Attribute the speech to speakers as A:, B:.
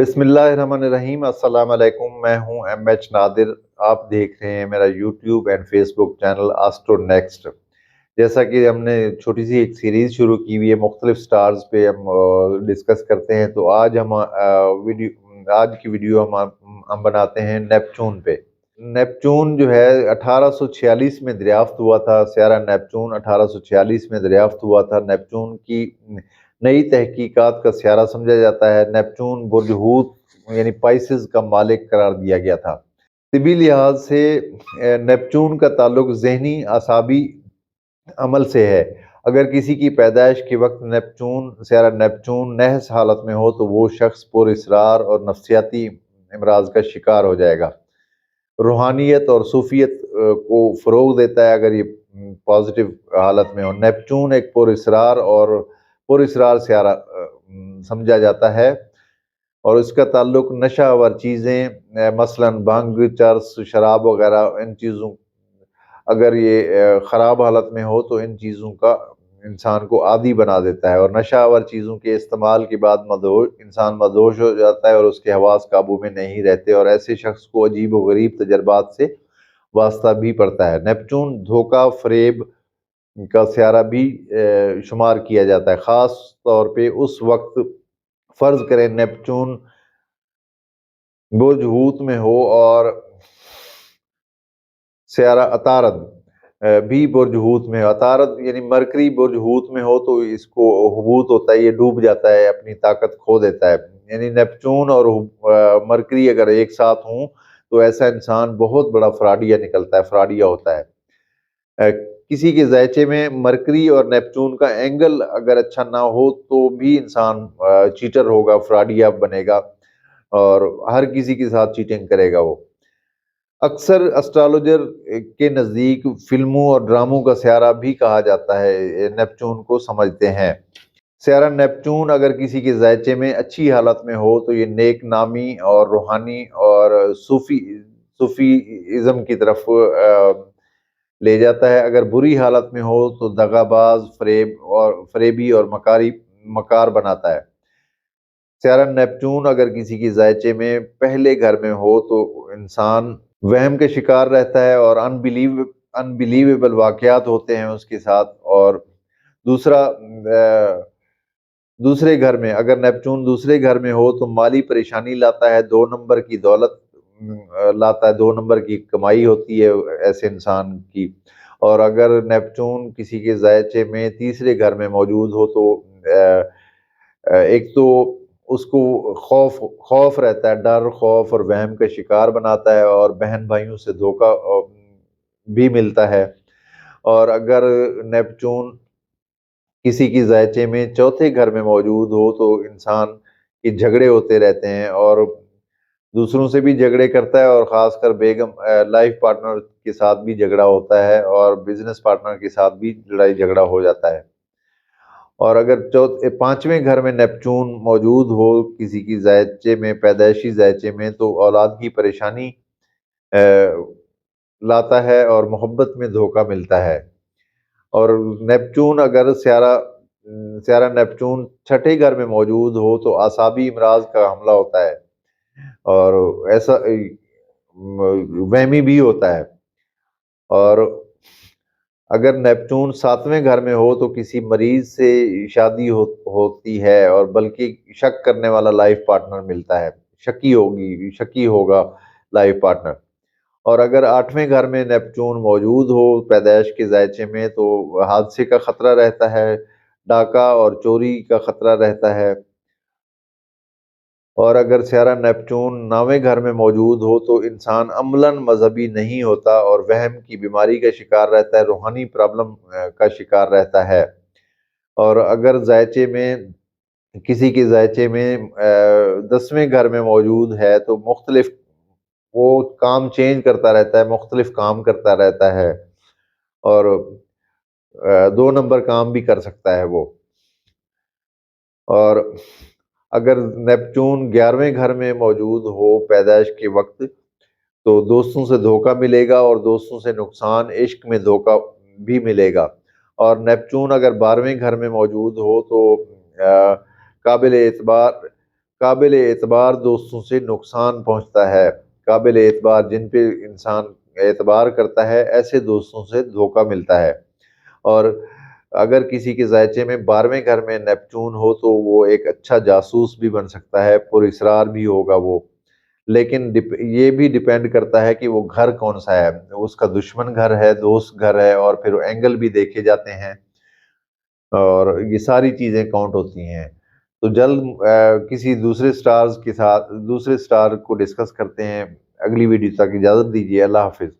A: بسم اللہ الرحمن الرحیم۔ السلام علیکم، میں ہوں ایم ایچ نادر۔ آپ دیکھ رہے ہیں میرا YouTube and Facebook channel Astro Next. جیسا کہ ہم نے چھوٹی سی ایک سیریز شروع کی ہوئی ہے، مختلف سٹارز پہ ہم ڈسکس کرتے ہیں، تو آج کی ویڈیو ہم بناتے ہیں نیپچون پہ۔ نیپچون جو ہے 1846 میں دریافت ہوا تھا، سیارہ نیپچون 1846 میں دریافت ہوا تھا۔ نیپچون کی نئی تحقیقات کا سیارہ سمجھا جاتا ہے۔ نیپچون برج ہوت یعنی پائسز کا مالک قرار دیا گیا تھا۔ طبی لحاظ سے نیپچون کا تعلق ذہنی اعصابی عمل سے ہے۔ اگر کسی کی پیدائش کے وقت سیارہ نیپچون نحس حالت میں ہو تو وہ شخص پر اصرار اور نفسیاتی امراض کا شکار ہو جائے گا۔ روحانیت اور صوفیت کو فروغ دیتا ہے اگر یہ پازیٹیو حالت میں ہو۔ نیپچون ایک پر اسرار سیارہ سمجھا جاتا ہے اور اس کا تعلق نشہ آور چیزیں مثلاً بھنگ، چرس، شراب وغیرہ، ان چیزوں اگر یہ خراب حالت میں ہو تو ان چیزوں کا انسان کو عادی بنا دیتا ہے، اور نشہ آور چیزوں کے استعمال کے بعد انسان مدہوش ہو جاتا ہے اور اس کے حواس قابو میں نہیں رہتے، اور ایسے شخص کو عجیب و غریب تجربات سے واسطہ بھی پڑتا ہے۔ نیپچون دھوکہ فریب کا سیارہ بھی شمار کیا جاتا ہے، خاص طور پہ اس وقت فرض کریں نیپچون برج ہوت میں ہو اور سیارہ عطارد بھی برج ہوت میں ہو۔ عطارد یعنی مرکری برج ہوت میں ہو تو اس کو حبوط ہوتا ہے، یہ ڈوب جاتا ہے، اپنی طاقت کھو دیتا ہے۔ یعنی نیپچون اور مرکری اگر ایک ساتھ ہوں تو ایسا انسان بہت بڑا فراڈیا نکلتا ہے، فراڈیا ہوتا ہے۔ کسی کے ذائچے میں مرکری اور نیپچون کا اینگل اگر اچھا نہ ہو تو بھی انسان چیٹر ہوگا، فراڈیا بنے گا اور ہر کسی کے ساتھ چیٹنگ کرے گا وہ۔ اکثر اسٹرالوجر کے نزدیک فلموں اور ڈراموں کا سیارہ بھی کہا جاتا ہے، نیپچون کو سمجھتے ہیں۔ سیارہ نیپچون اگر کسی کے ذائچے میں اچھی حالت میں ہو تو یہ نیک نامی اور روحانی اور صوفیزم کی طرف لے جاتا ہے۔ اگر بری حالت میں ہو تو دغا باز، فریبی اور مکار بناتا ہے۔ سیارہ نیپچون اگر کسی کی ذائچے میں پہلے گھر میں ہو تو انسان وہم کے شکار رہتا ہے اور انبیلیویبل واقعات ہوتے ہیں اس کے ساتھ۔ اور دوسرے گھر میں اگر نیپچون دوسرے گھر میں ہو تو مالی پریشانی لاتا ہے، 2 نمبر کی دولت لاتا ہے، 2 نمبر کی کمائی ہوتی ہے ایسے انسان کی۔ اور اگر نیپچون کسی کے ذائچے میں تیسرے گھر میں موجود ہو تو ایک تو اس کو خوف رہتا ہے، ڈر، خوف اور وہم کا شکار بناتا ہے، اور بہن بھائیوں سے دھوکہ بھی ملتا ہے۔ اور اگر نیپچون کسی کی ذائچے میں چوتھے گھر میں موجود ہو تو انسان کے جھگڑے ہوتے رہتے ہیں اور دوسروں سے بھی جھگڑے کرتا ہے، اور خاص کر لائف پارٹنر کے ساتھ بھی جھگڑا ہوتا ہے اور بزنس پارٹنر کے ساتھ بھی لڑائی جھگڑا ہو جاتا ہے۔ اور اگر 5ویں گھر میں نیپچون موجود ہو کسی کی ذائچے میں، پیدائشی ذائچے میں، تو اولاد کی پریشانی لاتا ہے اور محبت میں دھوکہ ملتا ہے۔ اور نیپچون اگر سیارہ نیپچون 6ٹھے گھر میں موجود ہو تو اعصابی امراض کا حملہ ہوتا ہے اور ایسا وہمی بھی ہوتا ہے۔ اور اگر نیپچون 7ویں گھر میں ہو تو کسی مریض سے شادی ہوتی ہے، اور بلکہ شک کرنے والا لائف پارٹنر ملتا ہے، شکی ہوگا لائف پارٹنر۔ اور اگر 8ویں گھر میں نیپچون موجود ہو پیدائش کے ذائچے میں تو حادثے کا خطرہ رہتا ہے، ڈاکہ اور چوری کا خطرہ رہتا ہے۔ اور اگر سیارہ نیپچون 9ویں گھر میں موجود ہو تو انسان عملاً مذہبی نہیں ہوتا اور وہم کی بیماری کا شکار رہتا ہے، روحانی پرابلم کا شکار رہتا ہے۔ اور اگر کسی کے ذائچے میں 10ویں گھر میں موجود ہے تو وہ کام چینج کرتا رہتا ہے، مختلف کام کرتا رہتا ہے اور 2 نمبر کام بھی کر سکتا ہے وہ۔ اور اگر نیپچون 11ویں گھر میں موجود ہو پیدائش کے وقت تو دوستوں سے دھوکہ ملے گا اور دوستوں سے نقصان، عشق میں دھوکہ بھی ملے گا۔ اور نیپچون اگر 12ویں گھر میں موجود ہو تو قابل اعتبار دوستوں سے نقصان پہنچتا ہے۔ قابل اعتبار جن پہ انسان اعتبار کرتا ہے ایسے دوستوں سے دھوکہ ملتا ہے۔ اور اگر کسی کے ذائچے میں 12ویں گھر میں نیپچون ہو تو وہ ایک اچھا جاسوس بھی بن سکتا ہے، پر اسرار بھی ہوگا وہ، لیکن یہ بھی ڈیپینڈ کرتا ہے کہ وہ گھر کون سا ہے، اس کا دشمن گھر ہے، دوست گھر ہے، اور پھر اینگل بھی دیکھے جاتے ہیں، اور یہ ساری چیزیں کاؤنٹ ہوتی ہیں۔ تو جلد کسی دوسرے سٹارز کے ساتھ دوسرے سٹار کو ڈسکس کرتے ہیں۔ اگلی ویڈیو تک اجازت دیجیے، اللہ حافظ۔